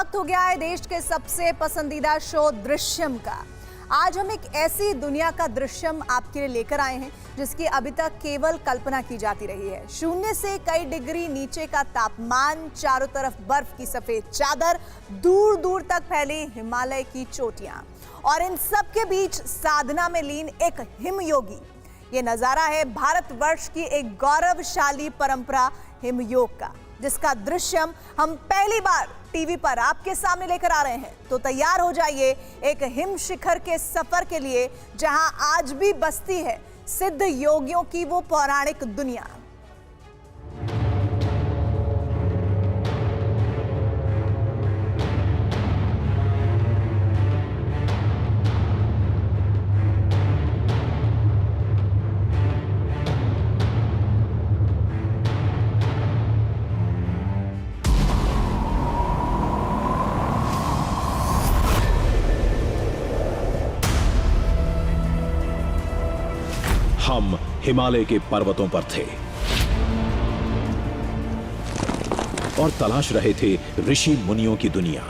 वक्त हो गया है देश के सबसे पसंदीदा शो दृश्यम का। आज हम एक ऐसी दुनिया का दृश्यम आपके लिए लेकर आए हैं जिसकी अभी तक केवल कल्पना की जाती रही है। शून्य से कई डिग्री नीचे का तापमान, चारों तरफ बर्फ की सफेद चादर, दूर दूर तक फैली हिमालय की चोटियां और इन सब के बीच साधना में लीन एक हिमयोगी। ये नजारा है भारतवर्ष की एक गौरवशाली परंपरा हिमयोग का, जिसका दृश्यम हम पहली बार टीवी पर आपके सामने लेकर आ रहे हैं। तो तैयार हो जाइए एक हिम शिखर के सफर के लिए, जहां आज भी बसती है सिद्ध योगियों की वो पौराणिक दुनिया। हम हिमालय के पर्वतों पर थे और तलाश रहे थे ऋषि मुनियों की दुनिया,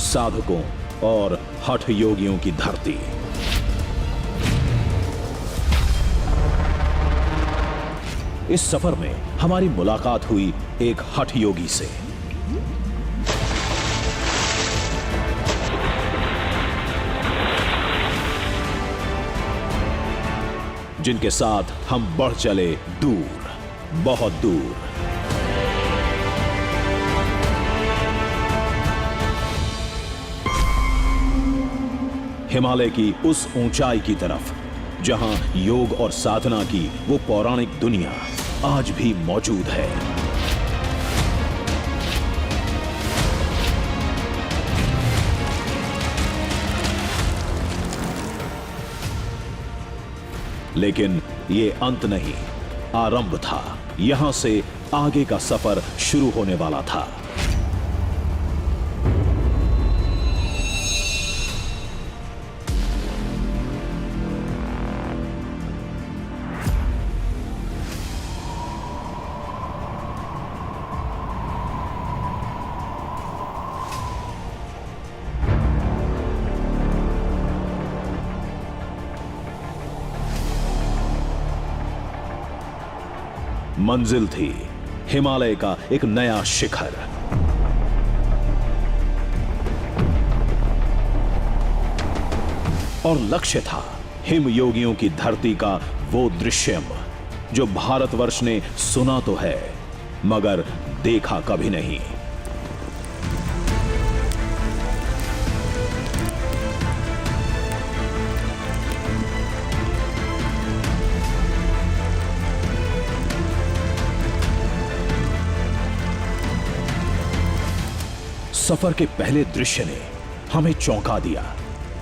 साधकों और हठ योगियों की धरती। इस सफर में हमारी मुलाकात हुई एक हठ योगी से। जिनके साथ हम बढ़ चले दूर, बहुत दूर। हिमालय की उस ऊंचाई की तरफ जहां योग और साधना की वो पौराणिक दुनिया आज भी मौजूद है। लेकिन ये अंत नहीं, आरंभ था। यहां से आगे का सफर शुरू होने वाला था। मंजिल थी हिमालय का एक नया शिखर। और लक्ष्य था हिम योगियों की धरती का वो दृश्यम जो भारतवर्ष ने सुना तो है मगर देखा कभी नहीं। सफर के पहले दृश्य ने हमें चौंका दिया।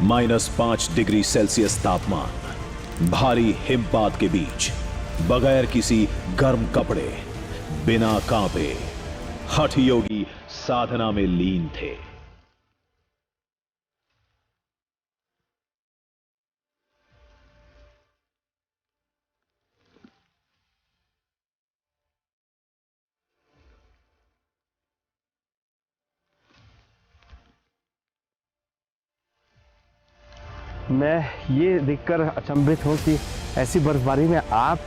-5 डिग्री सेल्सियस तापमान, भारी हिमपात के बीच, बगैर किसी गर्म कपड़े, बिना कांपे, हठ योगी साधना में लीन थे। मैं ये देखकर अचंभित हूँ कि ऐसी बर्फबारी में आप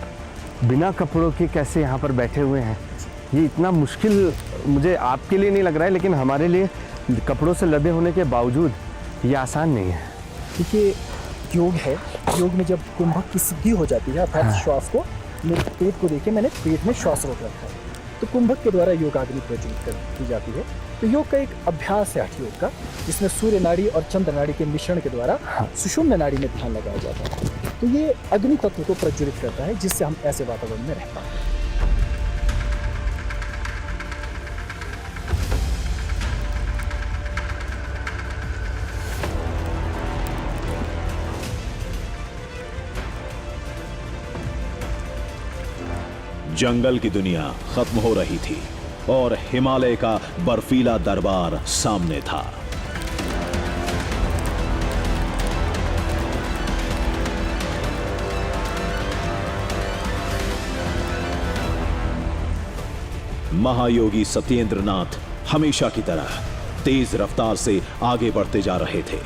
बिना कपड़ों के कैसे यहाँ पर बैठे हुए हैं। ये इतना मुश्किल मुझे आपके लिए नहीं लग रहा है, लेकिन हमारे लिए कपड़ों से लदे होने के बावजूद ये आसान नहीं है। देखिए, योग है, योग में जब कुंभक की सिद्धि हो जाती है अर्थात श्वास को, मेरे पेट को देखिए, मैंने पेट में श्वास रोक रखा है, तो कुंभक के द्वारा योगाग्नि प्रज्वलित की जाती है। तो योग का एक अभ्यास है हठ योग का, जिसमें सूर्य नाड़ी और चंद्र नाड़ी के मिश्रण के द्वारा सुषुम्ना नाड़ी में ध्यान लगाया जाता है। तो ये अग्नि तत्व को प्रज्वलित करता है, जिससे हम ऐसे वातावरण में रह पाते हैं। जंगल की दुनिया खत्म हो रही थी और हिमालय का बर्फीला दरबार सामने था। महायोगी सत्येंद्र नाथ हमेशा की तरह तेज रफ्तार से आगे बढ़ते जा रहे थे।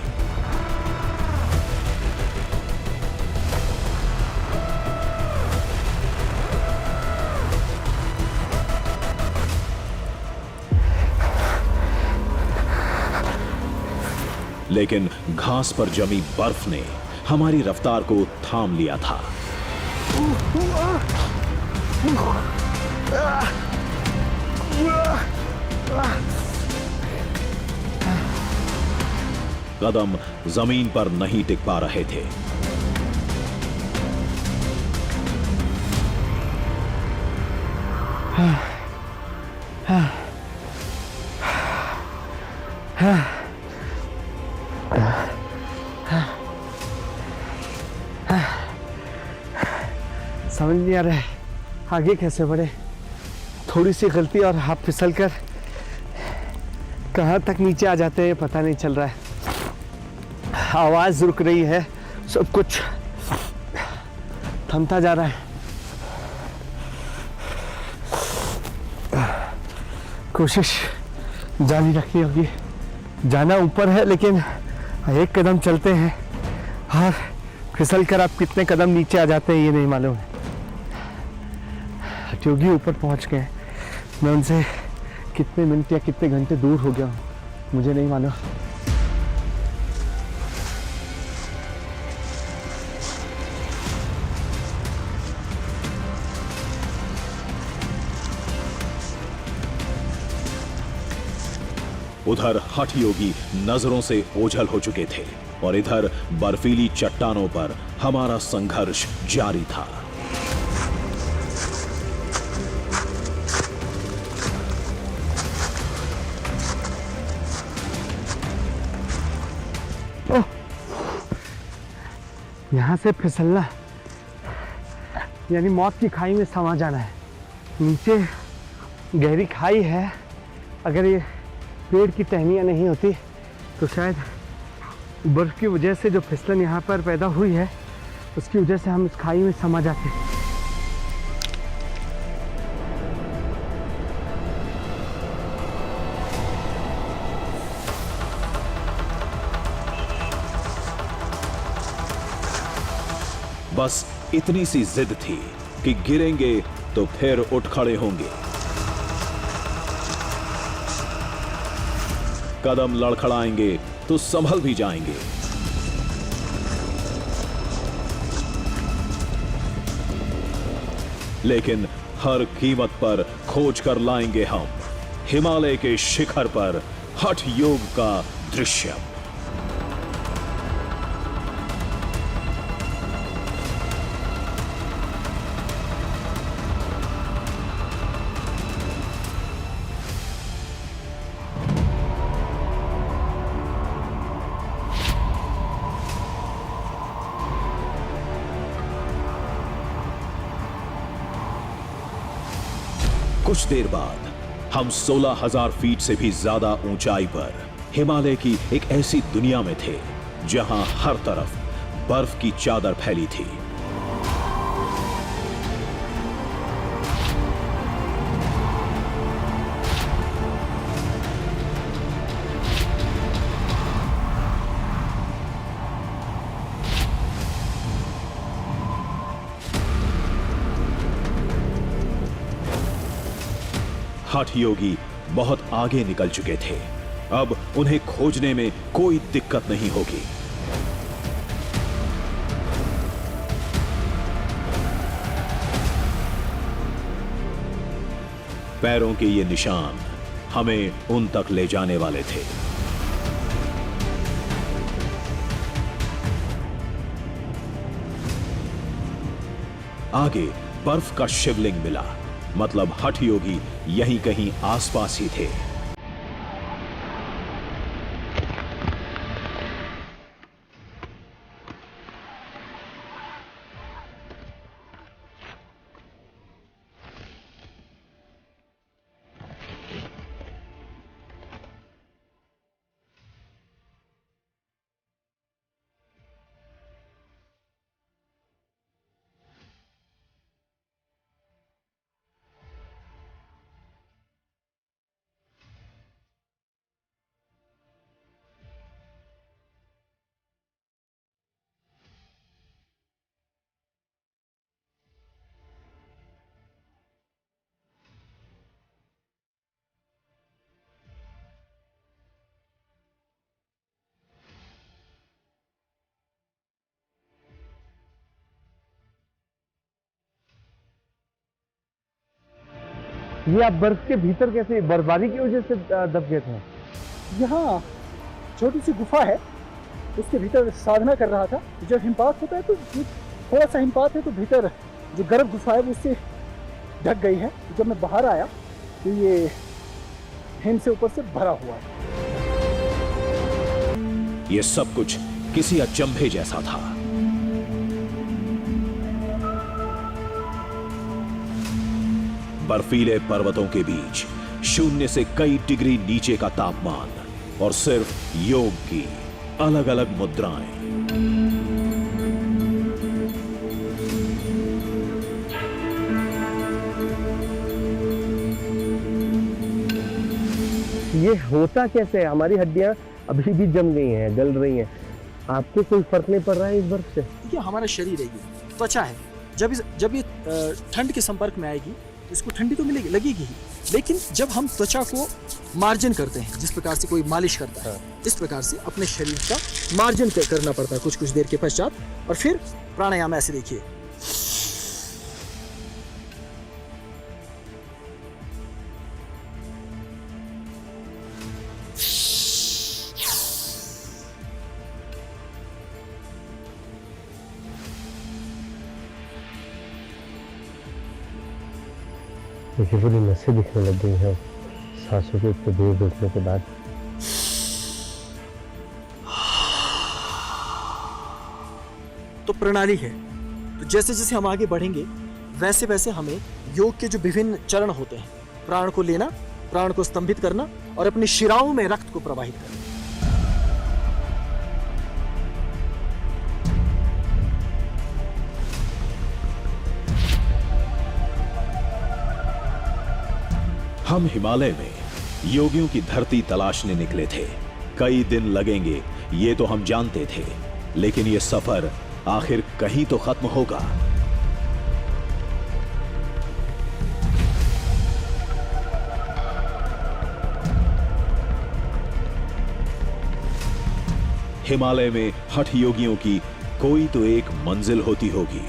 लेकिन घास पर जमी बर्फ ने हमारी रफ्तार को थाम लिया था। कदम जमीन पर नहीं टिक पा रहे थे। समझ नहीं आ रहा है आगे कैसे बढ़े। थोड़ी सी गलती और हाथ फिसल कर कहाँ तक नीचे आ जाते हैं पता नहीं चल रहा है। आवाज रुक रही है, सब कुछ थमता जा रहा है। कोशिश जारी रखनी होगी। जाना ऊपर है लेकिन एक कदम चलते हैं और फिसल कर आप कितने कदम नीचे आ जाते हैं ये नहीं मालूम है। योगी ऊपर पहुंच गए, मैं उनसे कितने मिनट या कितने घंटे दूर हो गया हूँ मुझे नहीं मालूम। उधर हठ योगी नजरों से ओझल हो चुके थे और इधर बर्फीली चट्टानों पर हमारा संघर्ष जारी था। यहाँ से फिसलना यानी मौत की खाई में समा जाना है। नीचे गहरी खाई है, अगर ये पेड़ की टहनियाँ नहीं होती तो शायद बर्फ की वजह से जो फिसलन यहाँ पर पैदा हुई है उसकी वजह से हम इस खाई में समा जाते। बस इतनी सी जिद थी कि गिरेंगे तो फिर उठ खड़े होंगे। कदम लड़खड़ाएंगे तो संभल भी जाएंगे। लेकिन हर कीमत पर खोज कर लाएंगे हम हिमालय के शिखर पर हठ योग का दृश्य। कुछ देर बाद हम 16,000 फीट से भी ज्यादा ऊंचाई पर हिमालय की एक ऐसी दुनिया में थे जहां हर तरफ बर्फ की चादर फैली थी। हठ योगी बहुत आगे निकल चुके थे, अब उन्हें खोजने में कोई दिक्कत नहीं होगी। पैरों के ये निशान हमें उन तक ले जाने वाले थे। आगे बर्फ का शिवलिंग मिला, मतलब हठ योगी यहीं कहीं आसपास ही थे। ये आप बर्फ के भीतर कैसे, बर्फबारी की वजह से दब गए थे? यहाँ छोटी सी गुफा है, उसके भीतर साधना कर रहा था। जब हिमपात होता है तो थोड़ा सा हिमपात है तो भीतर जो गर्भ गुफा है वो उससे ढक गई है। जब मैं बाहर आया तो ये हिम से ऊपर से भरा हुआ है। ये सब कुछ किसी अचंभे जैसा था। बर्फीले पर्वतों के बीच शून्य से कई डिग्री नीचे का तापमान और सिर्फ योग की अलग अलग मुद्राएं। ये होता कैसे है? हमारी हड्डियां अभी भी जम गई हैं, गल रही हैं। आपको कोई फर्क नहीं पड़ रहा है इस बर्फ से? देखिए हमारा शरीर है, ये त्वचा है, जब ये ठंड के संपर्क में आएगी तो इसको ठंडी तो मिलेगी, लगेगी ही, लेकिन जब हम त्वचा को मार्जन करते हैं, जिस प्रकार से कोई मालिश करता है, इस प्रकार से अपने शरीर का मार्जन करना पड़ता है कुछ देर के पश्चात। और फिर प्राणायाम ऐसे देखिए, देखिए पूरी नसें दिखने लग गई हैं सांसों के इतने देर रुकने के बाद। तो प्रणाली है। तो जैसे जैसे हम आगे बढ़ेंगे वैसे वैसे हमें योग के जो विभिन्न चरण होते हैं, प्राण को लेना, प्राण को स्तंभित करना और अपनी शिराओं में रक्त को प्रवाहित करना। हम हिमालय में योगियों की धरती तलाशने निकले थे। कई दिन लगेंगे ये तो हम जानते थे, लेकिन ये सफर आखिर कहीं तो खत्म होगा। हिमालय में हठ योगियों की कोई तो एक मंजिल होती होगी।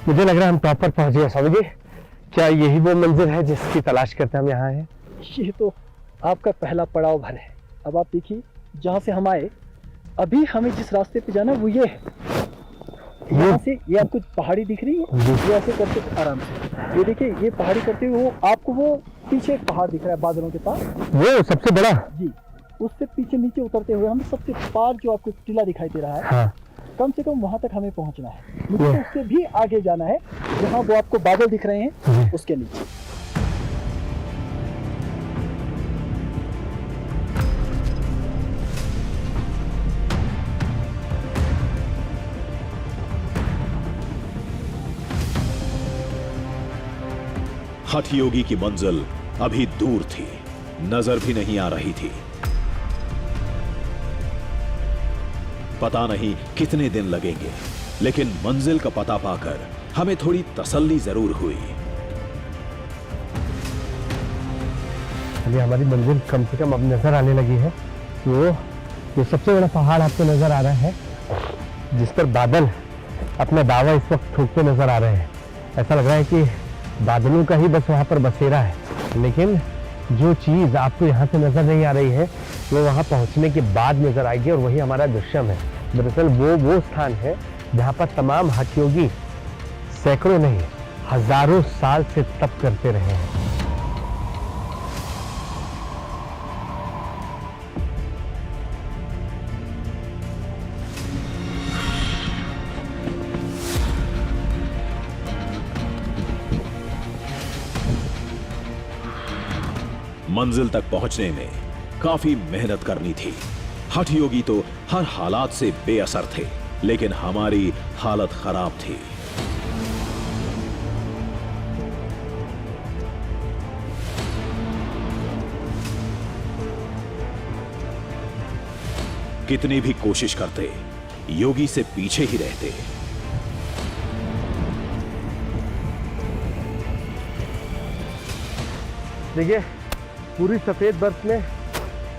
मुझे लग रहा है हम टॉप पर पहुंच गए स्वामी जी। क्या यही वो मंजिल है जिसकी तलाश करते हम यहाँ हैं? ये तो आपका पहला पड़ाव भर है। अब आप देखिए जहाँ से हम आए, अभी हमें जिस रास्ते पे जाना है वो ये है। यहाँ से ये आपको पहाड़ी दिख रही है, ये ऐसे करते आराम से, ये देखिए ये पहाड़ी करते हुए वो आपको वो पीछे एक पहाड़ दिख रहा है बादलों के पास, वो सबसे बड़ा जी, उससे पीछे नीचे उतरते हुए हम सबसे पार जो आपको टीला दिखाई दे रहा है, हाँ। कम से कम वहां तक हमें पहुंचना है। मुझे तो उससे भी आगे जाना है, जहाँ वो आपको बादल दिख रहे हैं उसके नीचे। हठ योगी की मंजिल अभी दूर थी, नजर भी नहीं आ रही थी। पता नहीं कितने दिन लगेंगे, लेकिन मंजिल का पता पाकर हमें थोड़ी तसल्ली जरूर हुई। अभी हमारी मंजिल कम से कम अब नजर आने लगी है। वो सबसे बड़ा पहाड़ आपको नजर आ रहा है, जिस पर बादल अपना दावा इस वक्त ठोकते नजर आ रहे हैं। ऐसा लग रहा है कि बादलों का ही बस वहाँ पर बसेरा है, लेकिन जो चीज़ आपको यहाँ से नजर नहीं आ रही है वो वहाँ पहुँचने के बाद नजर आएगी, और वही हमारा दृश्यम है। दरअसल वो स्थान है जहाँ पर तमाम हठ योगी सैकड़ों नहीं हजारों साल से तप करते रहे हैं। मंजिल तक पहुंचने में काफी मेहनत करनी थी। हठ योगी तो हर हालात से बेअसर थे, लेकिन हमारी हालत खराब थी। कितनी भी कोशिश करते, योगी से पीछे ही रहते। देखिए पूरी सफेद बर्फ में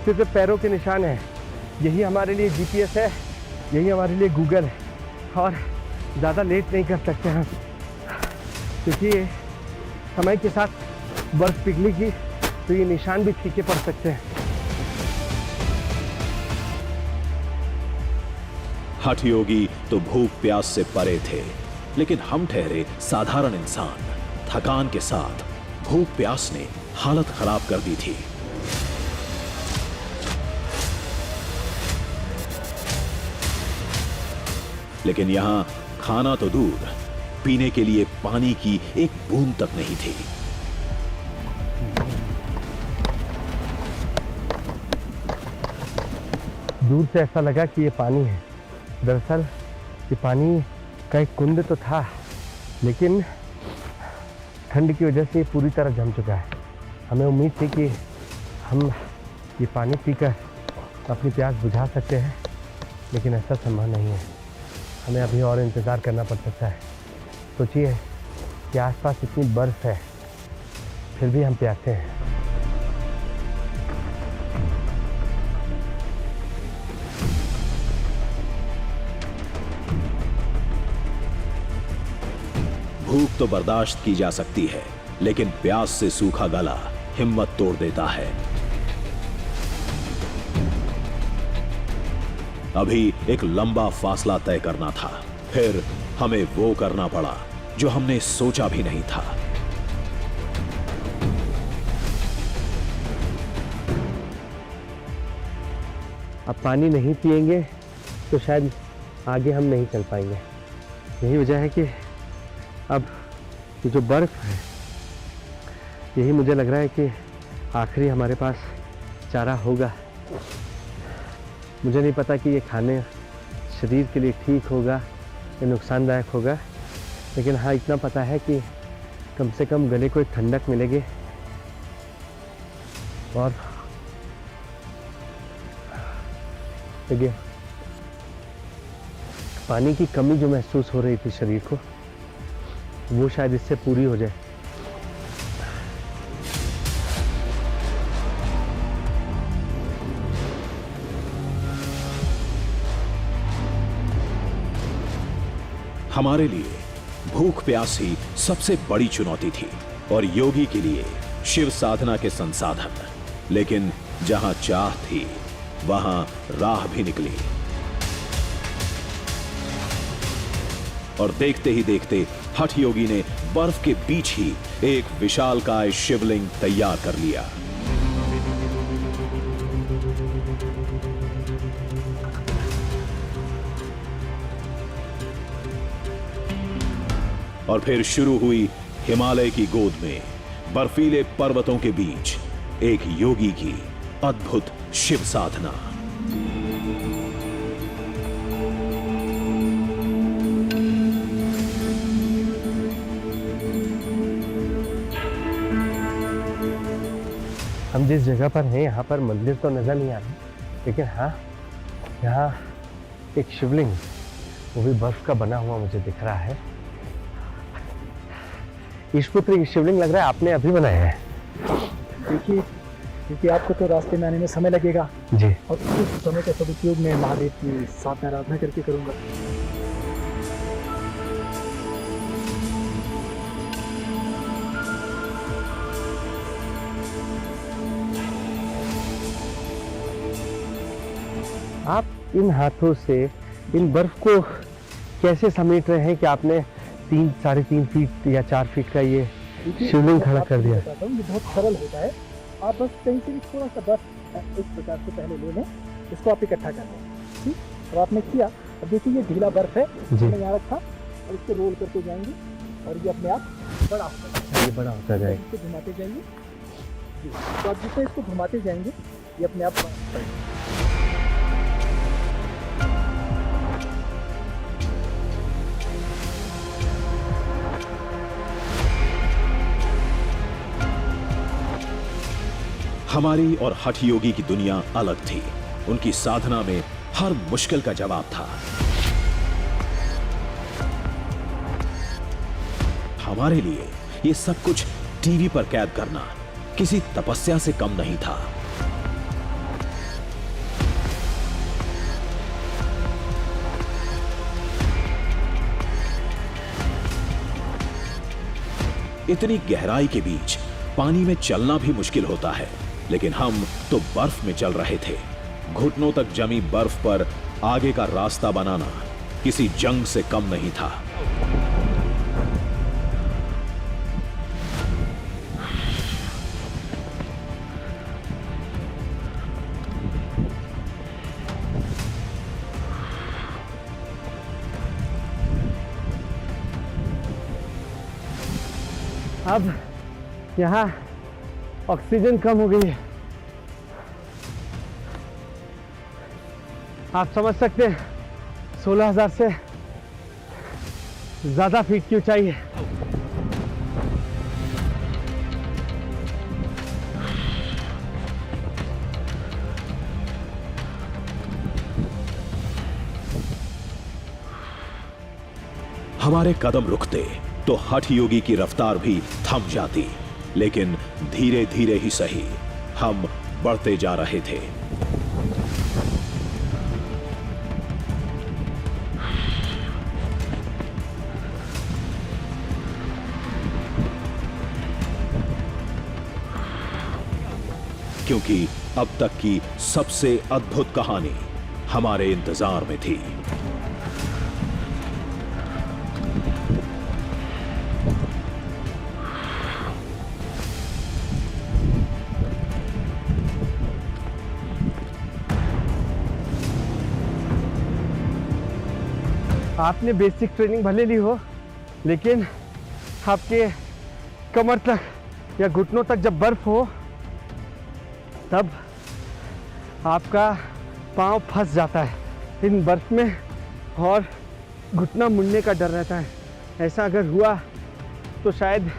सिर्फ पैरों के निशान हैं। यही हमारे लिए जीपीएस है, यही हमारे लिए गूगल है, और ज़्यादा लेट नहीं कर सकते हम, क्योंकि समय के साथ बर्फ पिघलेगी तो ये निशान भी फीके पड़ सकते हैं। हठ योगी तो भूख प्यास से परे थे, लेकिन हम ठहरे साधारण इंसान। थकान के साथ भूख प्यास ने हालत खराब कर दी थी। लेकिन यहां खाना तो दूर, पीने के लिए पानी की एक बूंद तक नहीं थी। दूर से ऐसा लगा कि ये पानी है। दरअसल ये पानी का एक कुंड तो था, लेकिन ठंड की वजह से ये पूरी तरह जम चुका है। हमें उम्मीद थी कि हम ये पानी पीकर अपनी प्यास बुझा सकते हैं, लेकिन ऐसा संभव नहीं है। हमें अभी और इंतज़ार करना पड़ सकता है। सोचिए कि आसपास इतनी बर्फ़ है, फिर भी हम प्यासे हैं। भूख तो बर्दाश्त की जा सकती है, लेकिन प्यास से सूखा गला हिम्मत तोड़ देता है। अभी एक लंबा फासला तय करना था, फिर हमें वो करना पड़ा जो हमने सोचा भी नहीं था। अब पानी नहीं पिएंगे तो शायद आगे हम नहीं चल पाएंगे। यही वजह है कि अब ये जो बर्फ़ है, यही मुझे लग रहा है कि आखिरी हमारे पास चारा होगा। मुझे नहीं पता कि ये खाने शरीर के लिए ठीक होगा या नुकसानदायक होगा, लेकिन हाँ इतना पता है कि कम से कम गले को एक ठंडक मिलेगी और देखिए पानी की कमी जो महसूस हो रही थी शरीर को, वो शायद इससे पूरी हो जाए। हमारे लिए भूख प्यास ही सबसे बड़ी चुनौती थी और योगी के लिए शिव साधना के संसाधन। लेकिन जहां चाह थी वहां राह भी निकली और देखते ही देखते हठ योगी ने बर्फ के बीच ही एक विशालकाय शिवलिंग तैयार कर लिया। और फिर शुरू हुई हिमालय की गोद में बर्फीले पर्वतों के बीच एक योगी की अद्भुत शिव साधना। हम जिस जगह पर हैं यहाँ पर मंदिर तो नज़र नहीं आ रहा, लेकिन हाँ यहाँ एक शिवलिंग, वो भी बर्फ का बना हुआ मुझे दिख रहा है। ईशपुत्र की शिवलिंग लग रहा है आपने अभी बनाया है। देखिए, क्योंकि आपको तो रास्ते में आने में समय लगेगा जी, और उस समय का सदुपयोग मैं महादेव की साथ आराधना करके करूँगा। आप इन हाथों से इन बर्फ को कैसे समेट रहे हैं कि आपने 3-3.5 फीट या 4 फीट का ये शिवलिंग खड़ा कर दिया? बताता हूँ, ये बहुत सरल होता है। आप बस कहीं से भी थोड़ा सा बर्फ इस प्रकार से पहले ले लें, इसको आप इकट्ठा कर लें। ठीक, और आपने किया। अब देखिए ये ढीला बर्फ है, मैंने यहाँ रखा और इसको रोल करते जाएंगे और ये अपने आप बड़ा होता है। ये बड़ा होता जाएगा। इसको घुमाते जाइए जी। तो आप जितना इसको घुमाते जाएंगे ये अपने आप बड़ा होता है। हमारी और हठ योगी की दुनिया अलग थी। उनकी साधना में हर मुश्किल का जवाब था। हमारे लिए ये सब कुछ टीवी पर कैद करना किसी तपस्या से कम नहीं था। इतनी गहराई के बीच पानी में चलना भी मुश्किल होता है, लेकिन हम तो बर्फ में चल रहे थे। घुटनों तक जमी बर्फ पर आगे का रास्ता बनाना किसी जंग से कम नहीं था। अब यहाँ ऑक्सीजन कम हो गई है। आप समझ सकते हैं 16,000 से ज़्यादा फीट की ऊंचाई है। हमारे कदम रुकते तो हठ योगी की रफ्तार भी थम जाती, लेकिन धीरे धीरे ही सही हम बढ़ते जा रहे थे। क्योंकि अब तक की सबसे अद्भुत कहानी हमारे इंतजार में थी। आपने बेसिक ट्रेनिंग भले ली हो, लेकिन आपके कमर तक या घुटनों तक जब बर्फ हो तब आपका पाँव फंस जाता है इन बर्फ में और घुटना मुड़ने का डर रहता है। ऐसा अगर हुआ तो शायद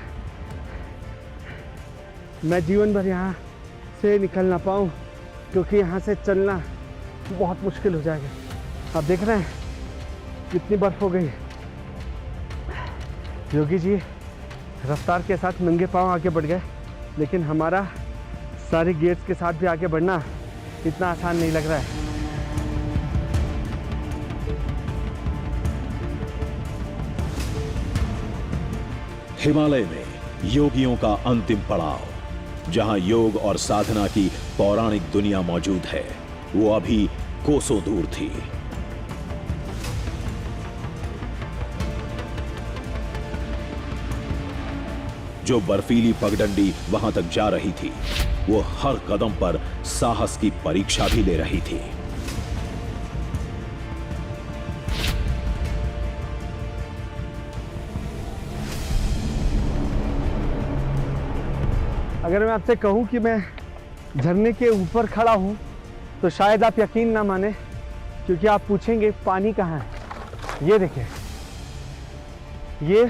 मैं जीवन भर यहाँ से निकल ना पाऊँ, क्योंकि यहाँ से चलना बहुत मुश्किल हो जाएगा। आप देख रहे हैं कितनी बर्फ हो गई है। योगी जी रफ्तार के साथ नंगे पांव आगे बढ़ गए, लेकिन हमारा सारे गियर्स के साथ भी आगे बढ़ना इतना आसान नहीं लग रहा है। हिमालय में योगियों का अंतिम पड़ाव, जहां योग और साधना की पौराणिक दुनिया मौजूद है, वो अभी कोसों दूर थी। जो बर्फीली पगडंडी वहां तक जा रही थी, वो हर कदम पर साहस की परीक्षा भी ले रही थी। अगर मैं आपसे कहूं कि मैं झरने के ऊपर खड़ा हूं तो शायद आप यकीन ना माने, क्योंकि आप पूछेंगे पानी कहाँ है। ये देखिए, ये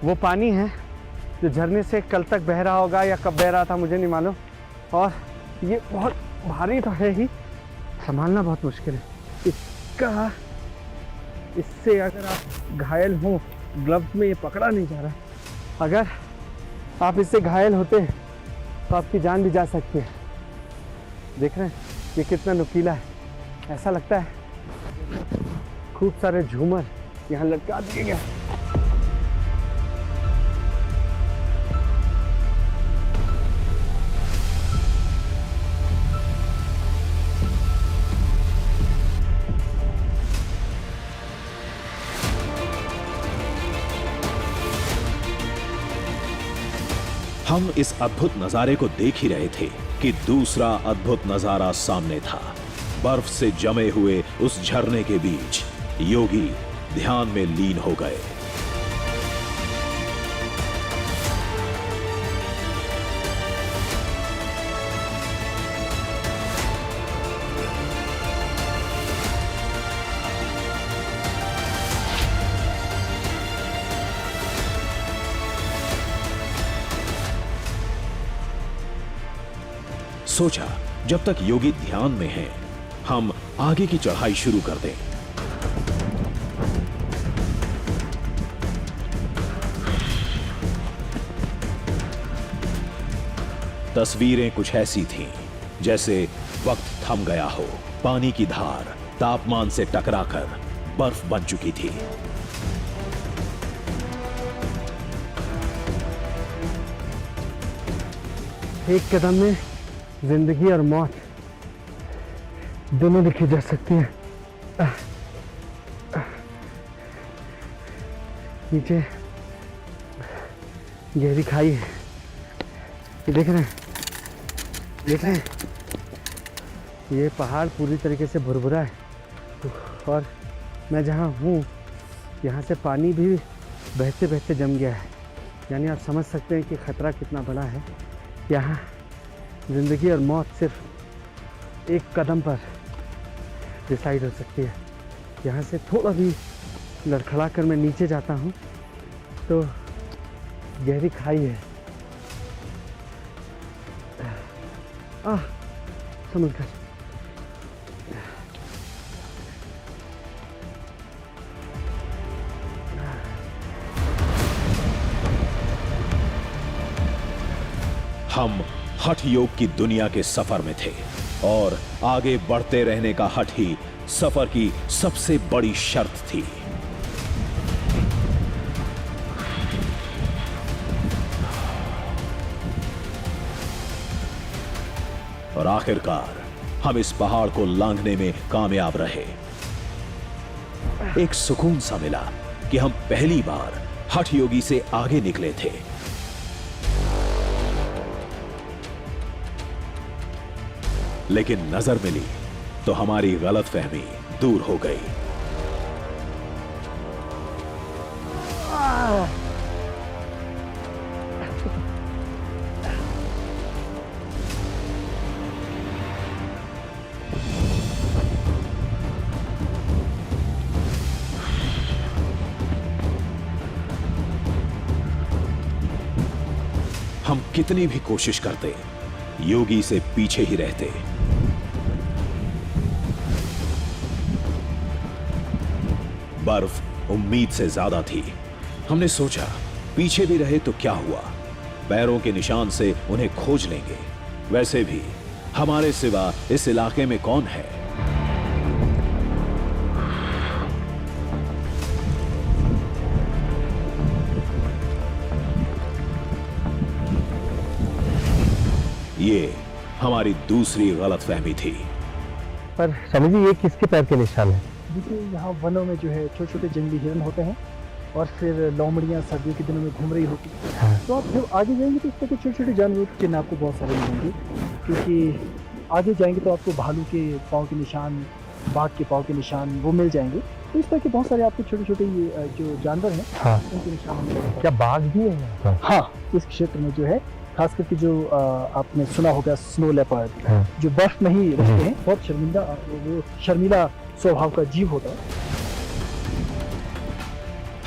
वो पानी है जो झरने से कल तक बह रहा होगा या कब बह रहा था मुझे नहीं मालूम, और ये बहुत भारी तो है ही, संभालना बहुत मुश्किल है इसका। इससे अगर आप घायल हो, ग्लव्स में ये पकड़ा नहीं जा रहा, अगर आप इससे घायल होते तो आपकी जान भी जा सकती है। देख रहे हैं ये कितना नुकीला है, ऐसा लगता है खूब सारे झूमर यहाँ लटका दिए गए। हम इस अद्भुत नजारे को देख ही रहे थे कि दूसरा अद्भुत नजारा सामने था। बर्फ से जमे हुए उस झरने के बीच योगी ध्यान में लीन हो गए। सोचा जब तक योगी ध्यान में है, हम आगे की चढ़ाई शुरू कर दें। तस्वीरें कुछ ऐसी थीं जैसे वक्त थम गया हो, पानी की धार तापमान से टकराकर बर्फ बन चुकी थी। एक कदम में जिंदगी और मौत दोनों लिखी जा सकती है। नीचे गहरी खाई है, ये देख रहे हैं, देख रहे हैं, ये पहाड़ पूरी तरीके से भुरभुरा है और मैं जहाँ हूँ यहाँ से पानी भी बहते बहते जम गया है। यानी आप समझ सकते हैं कि ख़तरा कितना बड़ा है। यहाँ ज़िंदगी और मौत सिर्फ एक कदम पर डिसाइड हो सकती है। यहाँ से थोड़ा भी लड़खड़ा कर मैं नीचे जाता हूँ तो गहरी खाई है। समुद्र हम हठ योग की दुनिया के सफर में थे और आगे बढ़ते रहने का हठ ही सफर की सबसे बड़ी शर्त थी। और आखिरकार हम इस पहाड़ को लांघने में कामयाब रहे। एक सुकून सा मिला कि हम पहली बार हठ योगी से आगे निकले थे। लेकिन नजर मिली तो हमारी गलतफहमी दूर हो गई। हम कितनी भी कोशिश करते, योगी से पीछे ही रहते। बर्फ उम्मीद से ज्यादा थी। हमने सोचा पीछे भी रहे तो क्या हुआ, पैरों के निशान से उन्हें खोज लेंगे। वैसे भी हमारे सिवा इस इलाके में कौन है। ये हमारी दूसरी गलतफहमी थी। पर स्वामी जी, ये किसके पैर के निशान है? देखिए, यहाँ वनों में जो है छोटे छोटे जंगली हिरन होते हैं और फिर लोमड़ियाँ सर्दियों के दिनों में घूम रही होती हैं। हाँ। तो आप जब आगे जाएंगे तो इस तरह के छोटे छोटे जानवरों के चिन्ह आपको बहुत सारे मिलेंगे, क्योंकि आगे जाएंगे तो आपको भालू के पाँव के निशान, बाघ के पाँव के निशान वो मिल जाएंगे। तो इस तरह के बहुत सारे आपको छोटे छोटे ये जो जानवर हैं, हाँ। उनके निशान मिलेंगे। क्या बाघ भी है यहाँ पर? हाँ, इस क्षेत्र में जो है खास करके जो आपने सुना होगा स्नो लेपर्ड, हाँ। जो बर्फ में ही रहते हैं, बहुत शर्मिंदा, वो शर्मिला स्वभाव का जीव होता है।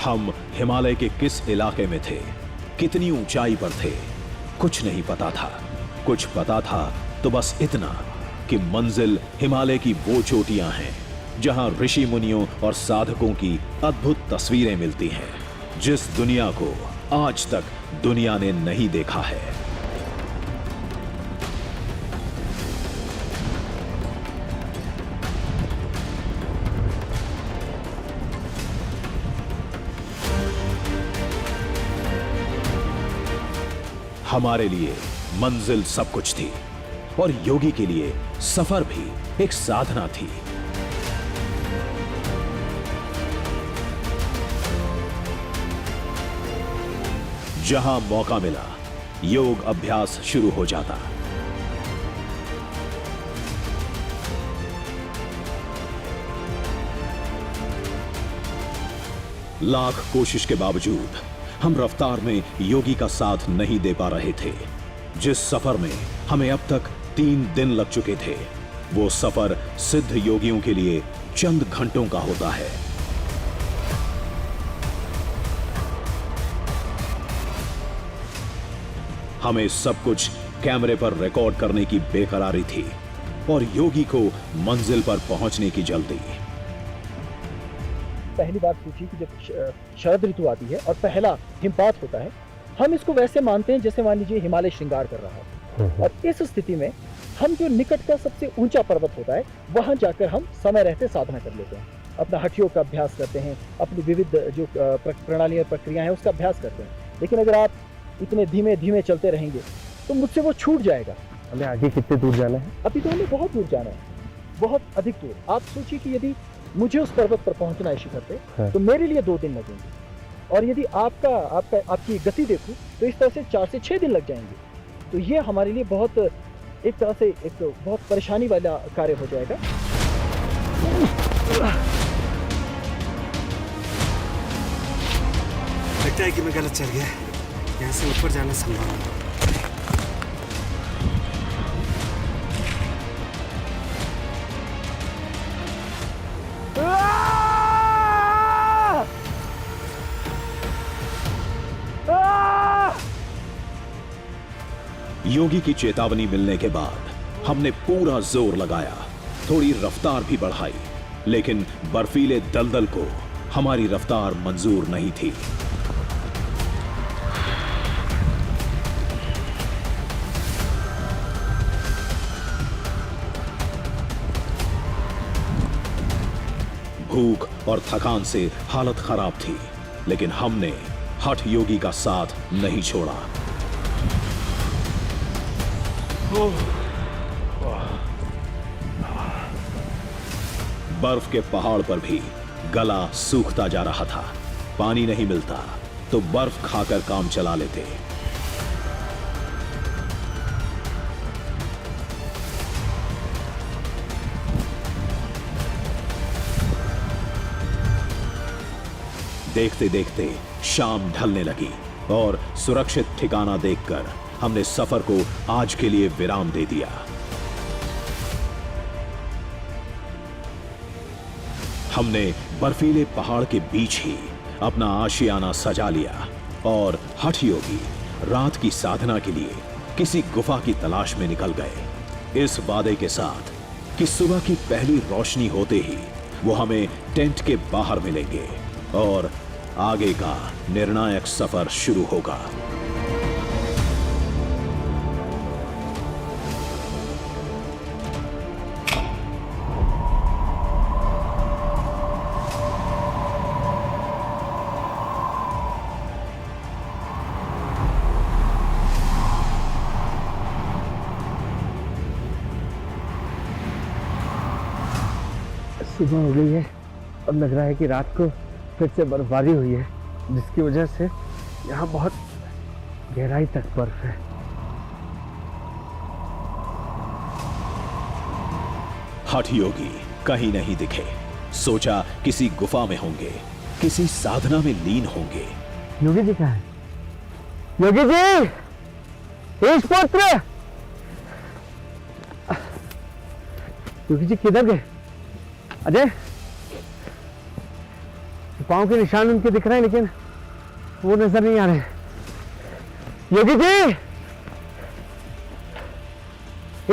हम हिमालय के किस इलाके में थे, कितनी ऊंचाई पर थे, कुछ नहीं पता था। कुछ पता था तो बस इतना कि मंजिल हिमालय की वो चोटियां हैं जहां ऋषि मुनियों और साधकों की अद्भुत तस्वीरें मिलती हैं, जिस दुनिया को आज तक दुनिया ने नहीं देखा है। हमारे लिए मंजिल सब कुछ थी और योगी के लिए सफर भी एक साधना थी। जहां मौका मिला योग अभ्यास शुरू हो जाता। लाख कोशिश के बावजूद हम रफ्तार में योगी का साथ नहीं दे पा रहे थे। जिस सफर में हमें अब तक 3 दिन लग चुके थे, वो सफर सिद्ध योगियों के लिए चंद घंटों का होता है। हमें सब कुछ कैमरे पर रिकॉर्ड करने की बेकरारी थी और योगी को मंजिल पर पहुंचने की जल्दी। पहली बात सोचिए कि जब शरद ऋतु आती है और पहला हिमपात होता है, हम इसको वैसे मानते हैं जैसे मान लीजिए हिमालय श्रृंगार कर रहा है। और इस स्थिति में हम जो निकट का सबसे ऊंचा पर्वत होता है, वहां जाकर हम समय रहते साधना कर लेते हैं, अपना हठ योग का अभ्यास करते हैं, अपनी विविध जो प्रणाली और प्रक्रिया है उसका अभ्यास करते हैं। लेकिन अगर आप इतने धीमे धीमे चलते रहेंगे तो मुझसे वो छूट जाएगा। हमें आगे कितने दूर जाना है? अभी तो हमें बहुत दूर जाना है, बहुत अधिक दूर। आप सोचिए कि यदि मुझे उस पर्वत पर पहुंचना है शिखर पे, हाँ। तो मेरे लिए 2 दिन लगेंगे, और यदि आपकी गति देखूं तो इस तरह से 4 से 6 दिन लग जाएंगे। तो ये हमारे लिए बहुत एक तरह से एक बहुत परेशानी वाला कार्य हो जाएगा। लगता है कि मैं गलत चल गया। यहाँ से ऊपर जाना संभव नहीं। योगी की चेतावनी मिलने के बाद हमने पूरा जोर लगाया, थोड़ी रफ्तार भी बढ़ाई, लेकिन बर्फीले दलदल को हमारी रफ्तार मंजूर नहीं थी। भूख और थकान से हालत खराब थी, लेकिन हमने हठ योगी का साथ नहीं छोड़ा। बर्फ के पहाड़ पर भी गला सूखता जा रहा था। पानी नहीं मिलता तो बर्फ खाकर काम चला लेते। देखते देखते शाम ढलने लगी और सुरक्षित ठिकाना देखकर हमने सफर को आज के लिए विराम दे दिया। हमने बर्फीले पहाड़ के बीच ही अपना आशियाना सजा लिया और हठ योगी रात की साधना के लिए किसी गुफा की तलाश में निकल गए, इस वादे के साथ कि सुबह की पहली रोशनी होते ही वो हमें टेंट के बाहर मिलेंगे और आगे का निर्णायक सफर शुरू होगा। सुबह हो गई है। अब लग रहा है कि रात को फिर से बर्फबारी हुई है, जिसकी वजह से यहाँ बहुत गहराई तक बर्फ है। हठ योगी कहीं नहीं दिखे। सोचा किसी गुफा में होंगे, किसी साधना में लीन होंगे। योगी जी कहाँ है? योगी जी, ईश पुत्र! योगी जी किधर गए? अजय, पांव के निशान उनके दिख रहे हैं लेकिन वो नजर नहीं आ रहे। योगी जी,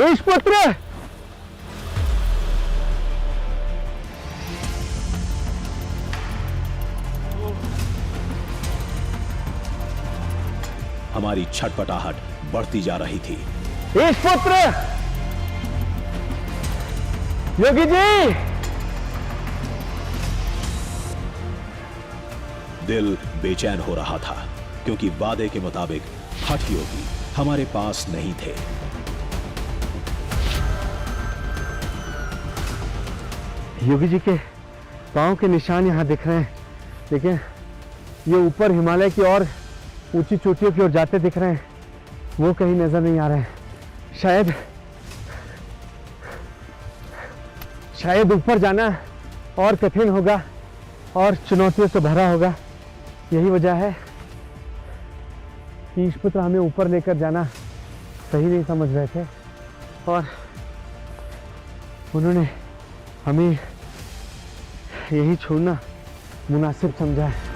ईश पुत्र! हमारी छटपटाहट बढ़ती जा रही थी। ईश पुत्र! योगी जी! दिल बेचैन हो रहा था क्योंकि वादे के मुताबिक हठ योगी हमारे पास नहीं थे। योगी जी के पांव के निशान यहाँ दिख रहे हैं, लेकिन ये ऊपर हिमालय की और ऊंची चोटियों की ओर जाते दिख रहे हैं, वो कहीं नजर नहीं आ रहे हैं। शायद ऊपर जाना और कठिन होगा और चुनौतियों से भरा होगा। यही वजह है कि ईश पुत्र हमें ऊपर लेकर जाना सही नहीं समझ रहे थे और उन्होंने हमें यही छोड़ना मुनासिब समझा है।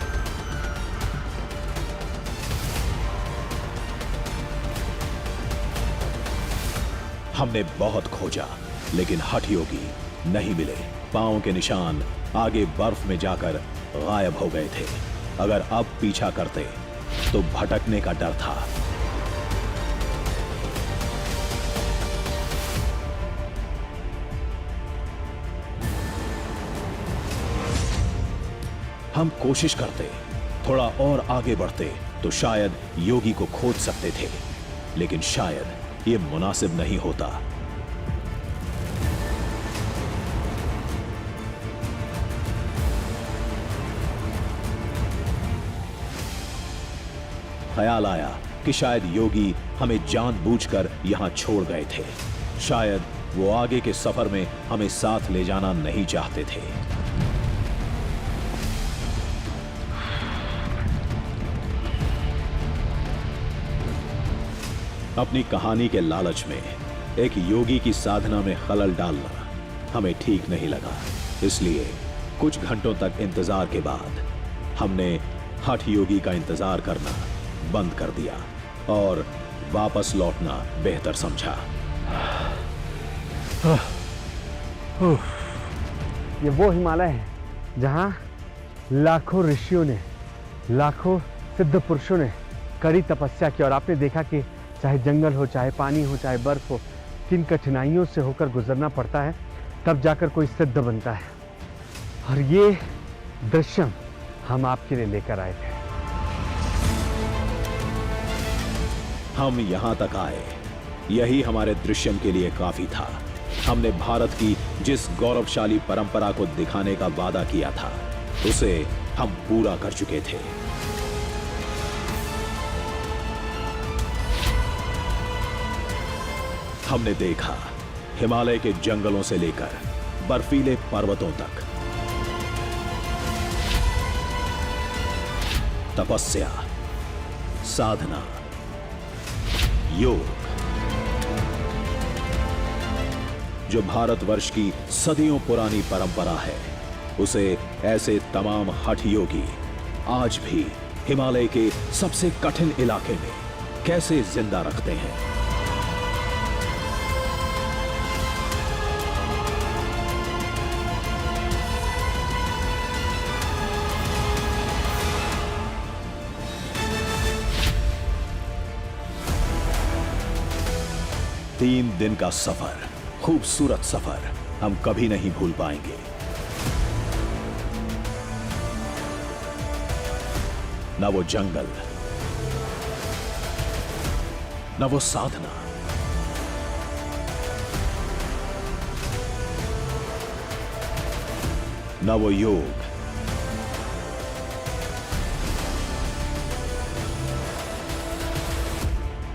हमने बहुत खोजा लेकिन हठ योगी नहीं मिले। पांव के निशान आगे बर्फ में जाकर गायब हो गए थे। अगर अब पीछा करते तो भटकने का डर था। हम कोशिश करते, थोड़ा और आगे बढ़ते तो शायद योगी को खोज सकते थे, लेकिन शायद ये मुनासिब नहीं होता। ख्याल आया कि शायद योगी हमें जानबूझकर यहां छोड़ गए थे। शायद वो आगे के सफर में हमें साथ ले जाना नहीं चाहते थे। अपनी कहानी के लालच में एक योगी की साधना में खलल डालना हमें ठीक नहीं लगा। इसलिए कुछ घंटों तक इंतजार के बाद हमने हठ योगी का इंतजार करना बंद कर दिया और वापस लौटना बेहतर समझा। ये वो हिमालय है जहां लाखों ऋषियों ने, लाखों सिद्ध पुरुषों ने कड़ी तपस्या की, और आपने देखा कि चाहे जंगल हो, चाहे पानी हो, चाहे बर्फ हो, किन कठिनाइयों से होकर गुजरना पड़ता है, तब जाकर कोई सिद्ध बनता है। और ये दृश्य हम आपके लिए लेकर आए थे। हम यहां तक आए, यही हमारे दृश्यम के लिए काफी था। हमने भारत की जिस गौरवशाली परंपरा को दिखाने का वादा किया था, उसे हम पूरा कर चुके थे। हमने देखा हिमालय के जंगलों से लेकर बर्फीले पर्वतों तक तपस्या, साधना, योग, जो भारतवर्ष की सदियों पुरानी परंपरा है, उसे ऐसे तमाम हठ योगी आज भी हिमालय के सबसे कठिन इलाके में कैसे जिंदा रखते हैं। तीन दिन का सफर, खूबसूरत सफर हम कभी नहीं भूल पाएंगे। न वो जंगल, न वो साधना, न वो योग,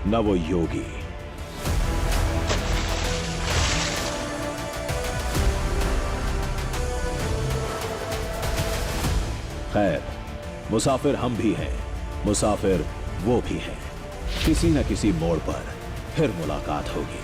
न वो योगी। खैर, मुसाफिर हम भी हैं, मुसाफिर वो भी हैं। किसी न किसी मोड़ पर फिर मुलाकात होगी।